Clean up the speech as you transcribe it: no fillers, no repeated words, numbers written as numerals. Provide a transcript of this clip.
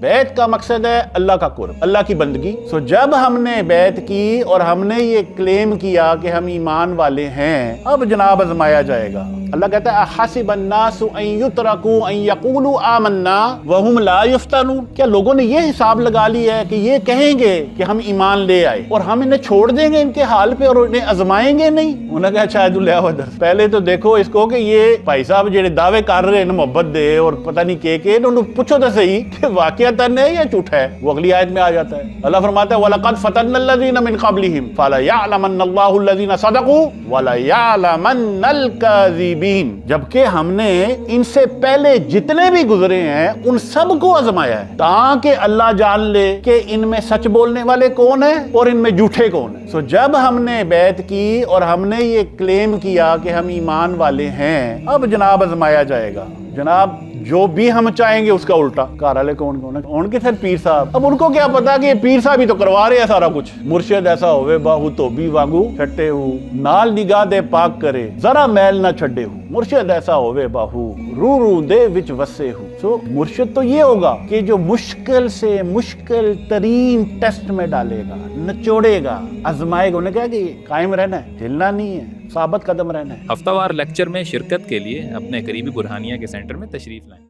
बैत का मकसद है अल्लाह का कुर्ब, अल्लाह की बंदगी। सो जब हमने बैत की और हमने ये क्लेम किया कि हम ईमान वाले हैं, अब जनाब आजमाया जाएगा। अल्लाह कहता है अहसिबन्नासु अन युतरकू अन यकूलू आमन्ना वहुम ला युफ्तनून। क्या लोगों ने ये हिसाब लगा लिया है कि ये कहेंगे कि हम ईमान ले आए और हम इन्हें छोड़ देंगे इनके हाल पे और इन्हें आजमाएंगे नहीं? उन्होंने कहा शायद ले आओ इधर, पहले तो देखो इसको कि ये भाई साहब जेडे दावे कर रहे हैं मोहब्बत दे और पता नहीं के पूछो तो सही कि वाकईतन है या झूठा है। वो अगली आयत में आ जाता है। अल्लाह फरमाता है वलक़द फ़तन्नल्लज़ीना मिन क़ब्लिहिम फ़ला यअलमन्नल्लाहु अल्लज़ीना सदक़ू वला यअलमन्नल काज़िबीन। जबकि हमने इनसे पहले जितने भी गुजरे हैं उन सबको आजमाया है ताकि अल्लाह जान ले कि इनमें सच बोलने वाले कौन है और इनमें झूठे कौन है। सो जब हमने बैत की और हमने ये क्लेम किया कि हम ईमान वाले हैं, अब जनाब आजमाया जाएगा। जनाब जो भी हम चाहेंगे उसका उल्टा। घर वाले कौन कौन है? उनके सर पीर साहब। अब उनको क्या पता कि ये पीर साहब ही तो करवा रहे हैं सारा कुछ। मुर्शिद ऐसा होवे बाहू धोबी वांगू छट्टे हूँ, नाल निगाह दे पाक करे जरा मैल ना छड्डे हूँ। मुर्शिद ऐसा होवे बाहू रू रू दे विच वसे हूँ। सो मुर्शिद तो ये होगा कि जो मुश्किल से मुश्किल तरीन टेस्ट में डालेगा, निचोड़ेगा, आजमाएगा। उन्हें क्या कि कायम रहना है, हिलना नहीं है, साबित कदम रहना है। हफ्तावार लेक्चर में शिरकत के लिए अपने करीबी बुरहानिया के सेंटर में तशरीफ लाएं।